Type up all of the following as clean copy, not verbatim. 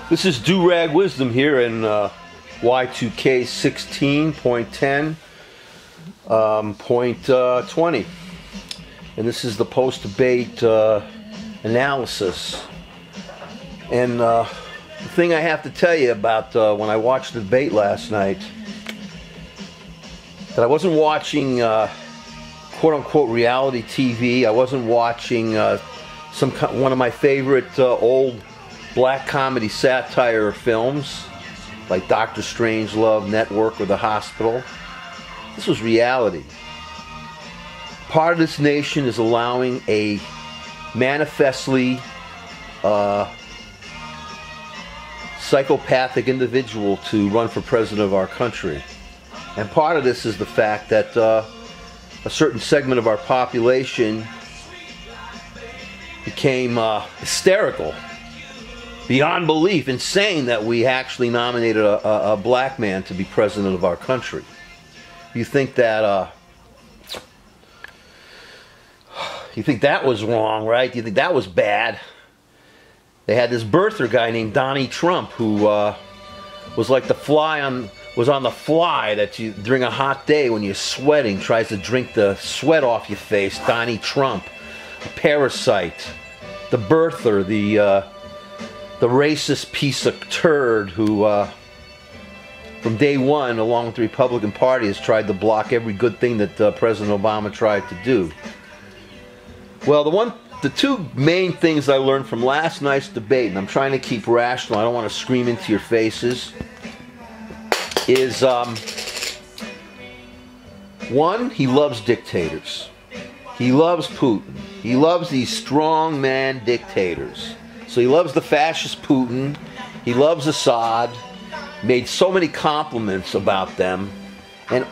This is Do-Rag Wisdom here in Y2K 16.10.20. And this is the post-debate analysis. And the thing I have to tell you about when I watched the debate last night, that I wasn't watching quote-unquote reality TV. I wasn't watching one of my favorite old black comedy satire films like Dr. Strangelove, Network, or The Hospital. This was reality. Part of this nation is allowing a manifestly psychopathic individual to run for president of our country. And part of this is the fact that a certain segment of our population became hysterical, beyond belief, insane that we actually nominated a black man to be president of our country. You think that was wrong, right? You think that was bad? They had this birther guy named Donnie Trump who was like the fly on the fly that you during a hot day when you're sweating tries to drink the sweat off your face. Donnie Trump, a parasite, the birther, the racist piece of turd who from day one, along with the Republican Party, has tried to block every good thing that President Obama tried to do. Well, the two main things I learned from last night's debate, and I'm trying to keep rational, I don't want to scream into your faces, is one, he loves dictators. He loves Putin. He loves these strongman dictators. So he loves the fascist Putin. He loves Assad. Made so many compliments about them. And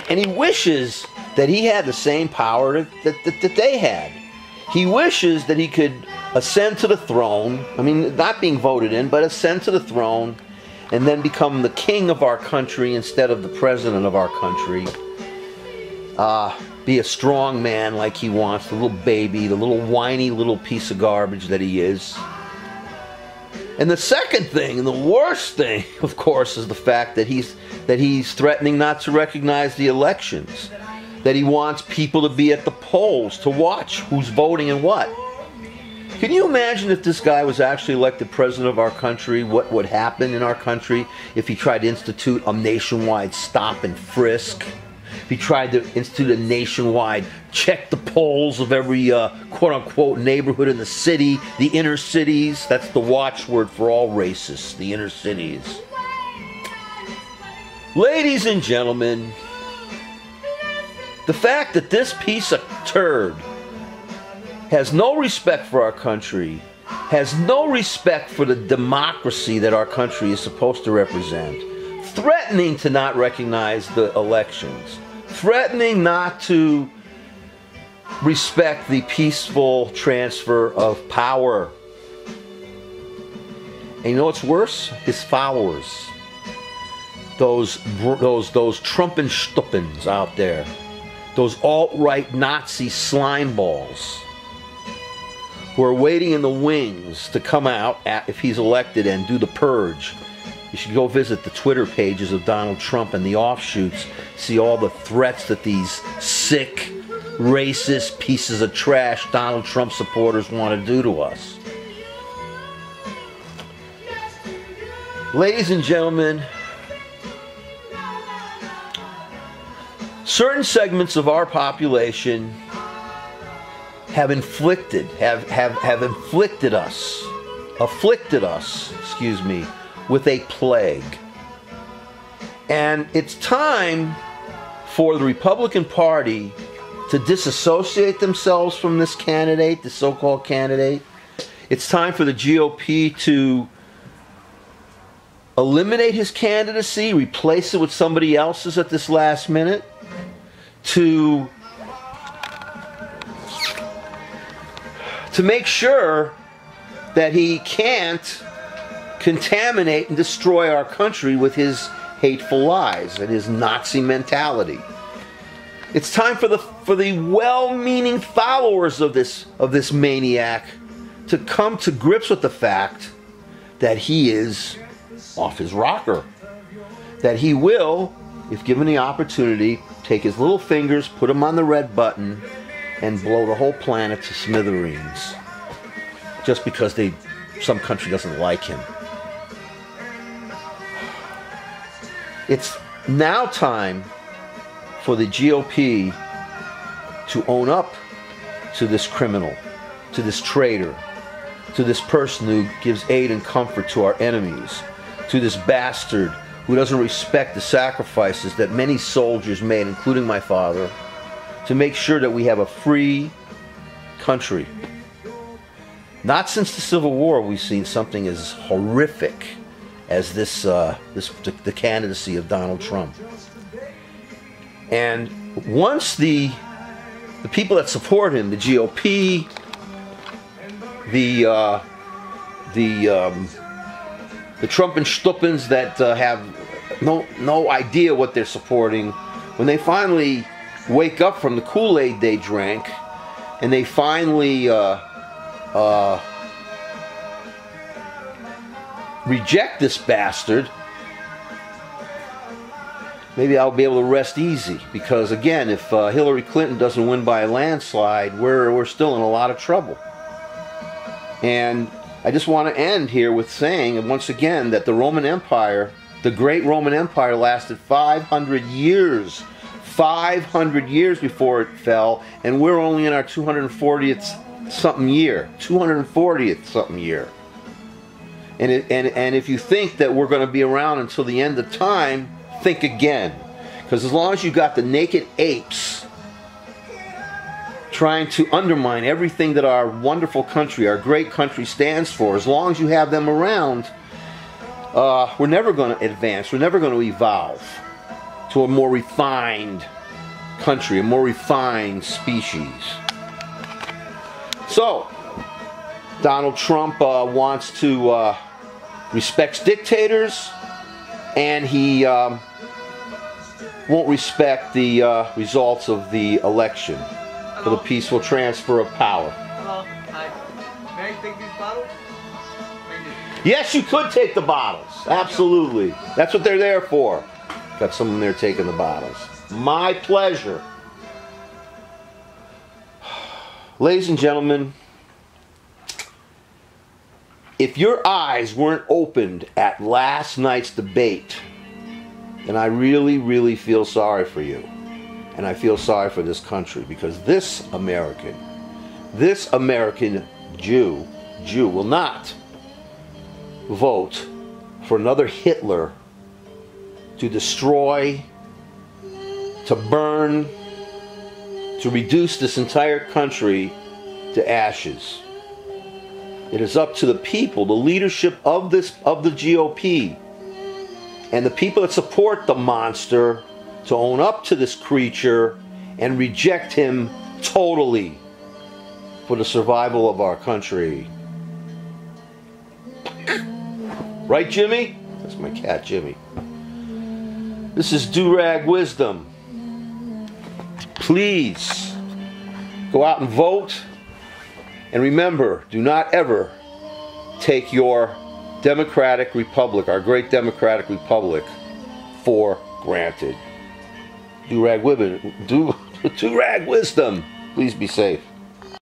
he wishes that he had the same power that they had. He wishes that he could ascend to the throne. I mean, not being voted in, but ascend to the throne and then become the king of our country instead of the president of our country. Be a strong man like he wants, the little baby, the little whiny little piece of garbage that he is. And the second thing, and the worst thing, of course, is the fact that he's threatening not to recognize the elections. That he wants people to be at the polls to watch who's voting and what. Can you imagine if this guy was actually elected president of our country, what would happen in our country if he tried to institute a nationwide stop and frisk? If he tried to institute a nationwide check the polls of every quote-unquote neighborhood in the city, the inner cities. That's the watchword for all racists, the inner cities. Ladies and gentlemen, the fact that this piece of turd has no respect for our country, has no respect for the democracy that our country is supposed to represent, threatening to not recognize the elections, threatening not to respect the peaceful transfer of power. And you know what's worse? His followers. Those Trumpenstuppens out there. Those alt-right Nazi slime balls who are waiting in the wings to come out if he's elected and do the purge. You should go visit the Twitter pages of Donald Trump and the offshoots, see all the threats that these sick, racist pieces of trash Donald Trump supporters want to do to us. Ladies and gentlemen, certain segments of our population have afflicted us, with a plague. And it's time for the Republican Party to disassociate themselves from this candidate, the so-called candidate. It's time for the GOP to eliminate his candidacy, replace it with somebody else's at this last minute, to make sure that he can't contaminate and destroy our country with his hateful lies and his Nazi mentality. It's time for the well-meaning followers of this maniac to come to grips with the fact that he is off his rocker. That he will, if given the opportunity, take his little fingers, put them on the red button, and blow the whole planet to smithereens. Just because some country doesn't like him. It's now time for the GOP to own up to this criminal, to this traitor, to this person who gives aid and comfort to our enemies, to this bastard who doesn't respect the sacrifices that many soldiers made, including my father, to make sure that we have a free country. Not since the Civil War have we seen something as horrific as the candidacy of Donald Trump. And once the people that support him, the GOP, the Trump and Stuppens that have no idea what they're supporting, when they finally wake up from the Kool-Aid they drank, and they finally reject this bastard, maybe I'll be able to rest easy. Because again, if Hillary Clinton doesn't win by a landslide, we're still in a lot of trouble. And I just want to end here with saying, once again, that the Roman Empire, the great Roman Empire, lasted 500 years. 500 years before it fell, and we're only in our 240th something year. 240th something year. And if you think that we're going to be around until the end of time, think again. Because as long as you got the naked apes trying to undermine everything that our wonderful country, our great country stands for, as long as you have them around, we're never going to advance. We're never going to evolve to a more refined country, a more refined species. So, Donald Trump wants to respects dictators, and he won't respect the results of the election for the peaceful transfer of power. Hello. Hi. May I take these bottles? Yes, you could take the bottles. Absolutely. That's what they're there for. Got someone there taking the bottles. My pleasure. Ladies and gentlemen, if your eyes weren't opened at last night's debate, then I really, really feel sorry for you. And I feel sorry for this country, because this American Jew will not vote for another Hitler to destroy, to burn, to reduce this entire country to ashes. It is up to the people, the leadership of the GOP, and the people that support the monster, to own up to this creature and reject him totally for the survival of our country. Right, Jimmy? That's my cat, Jimmy. This is Do-Rag Wisdom. Please go out and vote. And remember, do not ever take your democratic republic, our great democratic republic, for granted. Do-Rag Wisdom. Please be safe.